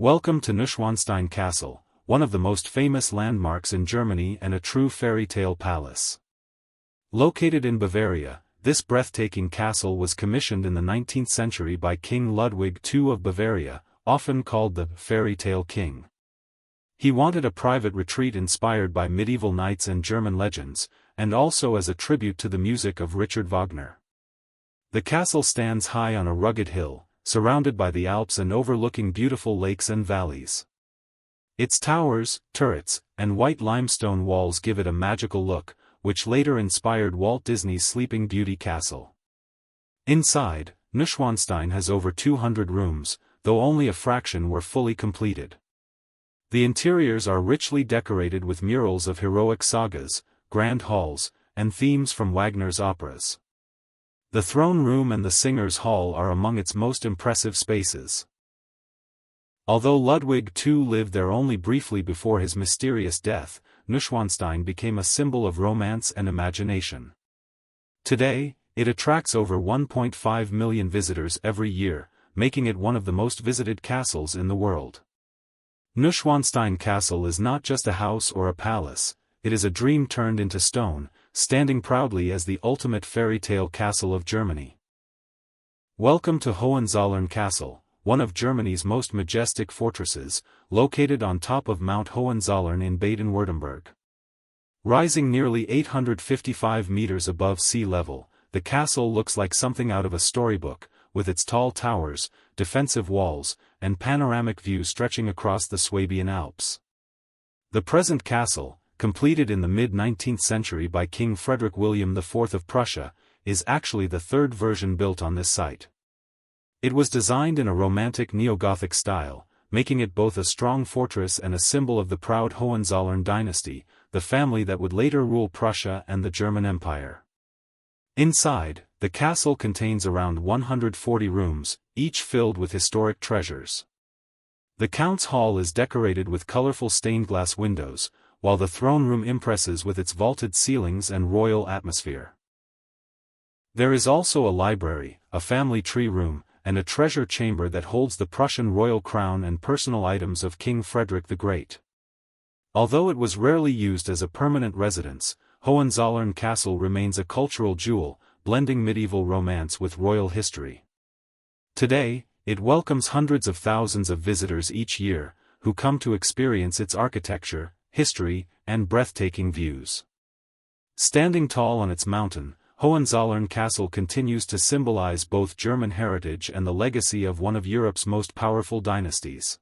Welcome to Neuschwanstein Castle, one of the most famous landmarks in Germany and a true fairy tale palace. Located in Bavaria, this breathtaking castle was commissioned in the 19th century by King Ludwig II of Bavaria, often called the Fairy Tale King. He wanted a private retreat inspired by medieval knights and German legends, and also as a tribute to the music of Richard Wagner. The castle stands high on a rugged hill, surrounded by the Alps and overlooking beautiful lakes and valleys. Its towers, turrets, and white limestone walls give it a magical look, which later inspired Walt Disney's Sleeping Beauty castle. Inside, Neuschwanstein has over 200 rooms, though only a fraction were fully completed. The interiors are richly decorated with murals of heroic sagas, grand halls, and themes from Wagner's operas. The throne room and the singers' hall are among its most impressive spaces. Although Ludwig II lived there only briefly before his mysterious death, Neuschwanstein became a symbol of romance and imagination. Today, it attracts over 1.5 million visitors every year, making it one of the most visited castles in the world. Neuschwanstein Castle is not just a house or a palace, it is a dream turned into stone, standing proudly as the ultimate fairy tale castle of Germany. Welcome to Hohenzollern Castle, one of Germany's most majestic fortresses, located on top of Mount Hohenzollern in Baden-Württemberg. Rising nearly 855 meters above sea level, the castle looks like something out of a storybook, with its tall towers, defensive walls, and panoramic views stretching across the Swabian Alps. The present castle, completed in the mid-19th century by King Frederick William IV of Prussia, is actually the third version built on this site. It was designed in a romantic neo-Gothic style, making it both a strong fortress and a symbol of the proud Hohenzollern dynasty, the family that would later rule Prussia and the German Empire. Inside, the castle contains around 140 rooms, each filled with historic treasures. The Count's Hall is decorated with colorful stained glass windows, while the throne room impresses with its vaulted ceilings and royal atmosphere. There is also a library, a family tree room, and a treasure chamber that holds the Prussian royal crown and personal items of King Frederick the Great. Although it was rarely used as a permanent residence, Hohenzollern Castle remains a cultural jewel, blending medieval romance with royal history. Today, it welcomes hundreds of thousands of visitors each year, who come to experience its architecture, history, and breathtaking views. Standing tall on its mountain, Hohenzollern Castle continues to symbolize both German heritage and the legacy of one of Europe's most powerful dynasties.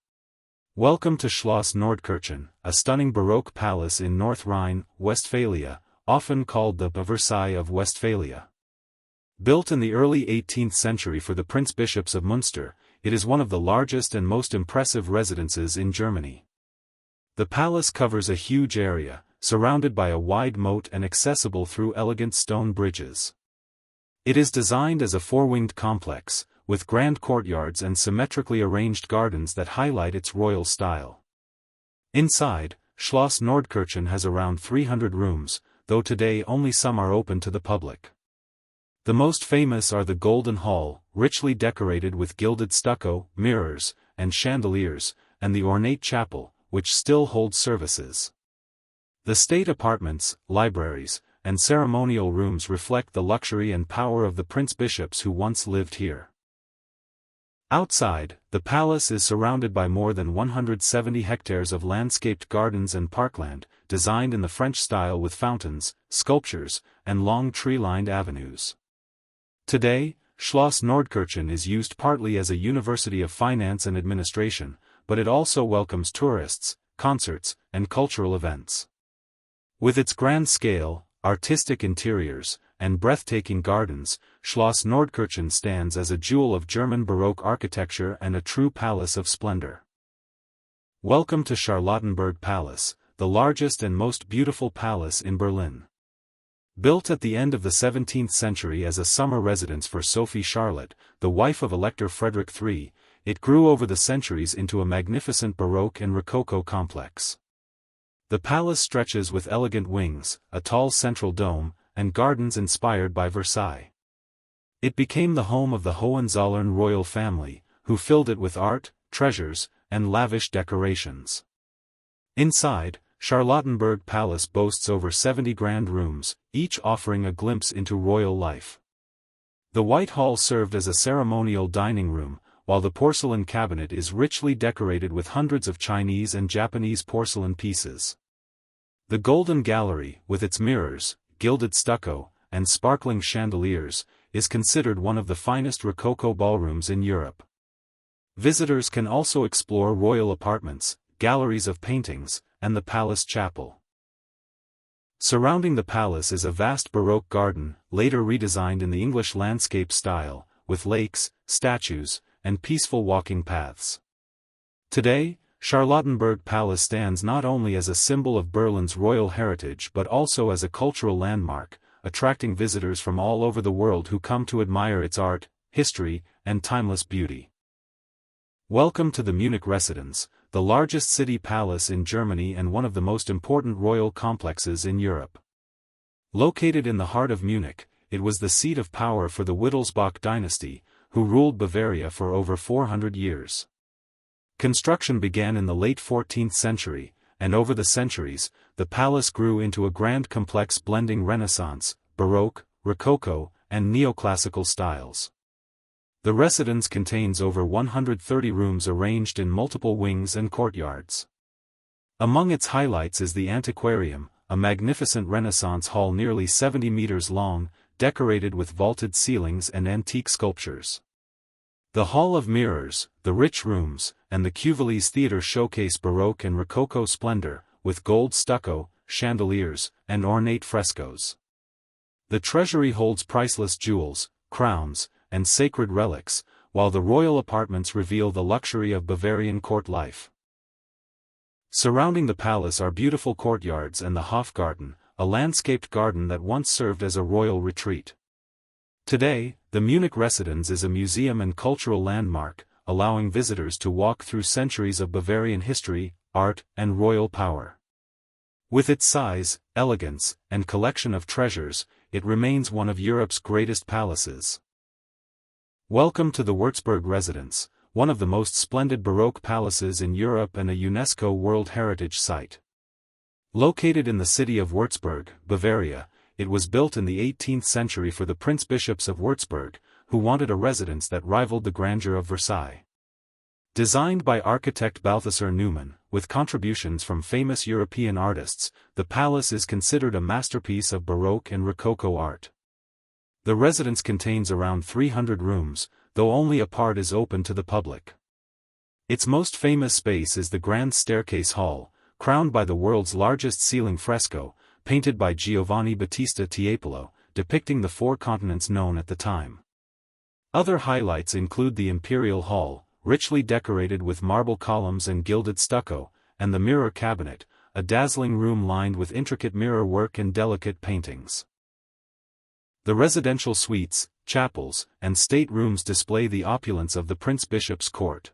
Welcome to Schloss Nordkirchen, a stunning Baroque palace in North Rhine-Westphalia, often called the Versailles of Westphalia. Built in the early 18th century for the Prince-Bishops of Munster, it is one of the largest and most impressive residences in Germany. The palace covers a huge area, surrounded by a wide moat and accessible through elegant stone bridges. It is designed as a four-winged complex, with grand courtyards and symmetrically arranged gardens that highlight its royal style. Inside, Schloss Nordkirchen has around 300 rooms, though today only some are open to the public. The most famous are the Golden Hall, richly decorated with gilded stucco, mirrors, and chandeliers, and the ornate chapel, which still holds services. The state apartments, libraries, and ceremonial rooms reflect the luxury and power of the prince-bishops who once lived here. Outside, the palace is surrounded by more than 170 hectares of landscaped gardens and parkland, designed in the French style with fountains, sculptures, and long tree-lined avenues. Today, Schloss Nordkirchen is used partly as a university of finance and administration, but it also welcomes tourists, concerts, and cultural events. With its grand scale, artistic interiors, and breathtaking gardens, Schloss Nordkirchen stands as a jewel of German Baroque architecture and a true palace of splendor. Welcome to Charlottenburg Palace, the largest and most beautiful palace in Berlin. Built at the end of the 17th century as a summer residence for Sophie Charlotte, the wife of Elector Frederick III, it grew over the centuries into a magnificent Baroque and Rococo complex. The palace stretches with elegant wings, a tall central dome, and gardens inspired by Versailles. It became the home of the Hohenzollern royal family, who filled it with art, treasures, and lavish decorations. Inside, Charlottenburg Palace boasts over 70 grand rooms, each offering a glimpse into royal life. The White Hall served as a ceremonial dining room, while the porcelain cabinet is richly decorated with hundreds of Chinese and Japanese porcelain pieces. The Golden Gallery, with its mirrors, gilded stucco, and sparkling chandeliers, is considered one of the finest Rococo ballrooms in Europe. Visitors can also explore royal apartments, galleries of paintings, and the palace chapel. Surrounding the palace is a vast Baroque garden, later redesigned in the English landscape style, with lakes, statues, and peaceful walking paths. Today, Charlottenburg Palace stands not only as a symbol of Berlin's royal heritage but also as a cultural landmark, attracting visitors from all over the world who come to admire its art, history, and timeless beauty. Welcome to the Munich Residence, the largest city palace in Germany and one of the most important royal complexes in Europe. Located in the heart of Munich, it was the seat of power for the Wittelsbach dynasty, who ruled Bavaria for over 400 years. Construction began in the late 14th century, and over the centuries, the palace grew into a grand complex blending Renaissance, Baroque, Rococo, and neoclassical styles. The residence contains over 130 rooms arranged in multiple wings and courtyards. Among its highlights is the Antiquarium, a magnificent Renaissance hall nearly 70 meters long, decorated with vaulted ceilings and antique sculptures. The Hall of Mirrors, the rich rooms, and the Cuvilliés Theatre showcase Baroque and Rococo splendor, with gold stucco, chandeliers, and ornate frescoes. The treasury holds priceless jewels, crowns, and sacred relics, while the royal apartments reveal the luxury of Bavarian court life. Surrounding the palace are beautiful courtyards and the Hofgarten, a landscaped garden that once served as a royal retreat. Today, the Munich Residence is a museum and cultural landmark, allowing visitors to walk through centuries of Bavarian history, art, and royal power. With its size, elegance, and collection of treasures, it remains one of Europe's greatest palaces. Welcome to the Würzburg Residence, one of the most splendid Baroque palaces in Europe and a UNESCO World Heritage Site. Located in the city of Würzburg, Bavaria, it was built in the 18th century for the prince-bishops of Würzburg, who wanted a residence that rivaled the grandeur of Versailles. Designed by architect Balthasar Neumann, with contributions from famous European artists, the palace is considered a masterpiece of Baroque and Rococo art. The residence contains around 300 rooms, though only a part is open to the public. Its most famous space is the Grand Staircase Hall, crowned by the world's largest ceiling fresco, painted by Giovanni Battista Tiepolo, depicting the four continents known at the time. Other highlights include the Imperial Hall, richly decorated with marble columns and gilded stucco, and the Mirror Cabinet, a dazzling room lined with intricate mirror work and delicate paintings. The residential suites, chapels, and state rooms display the opulence of the prince-bishop's court.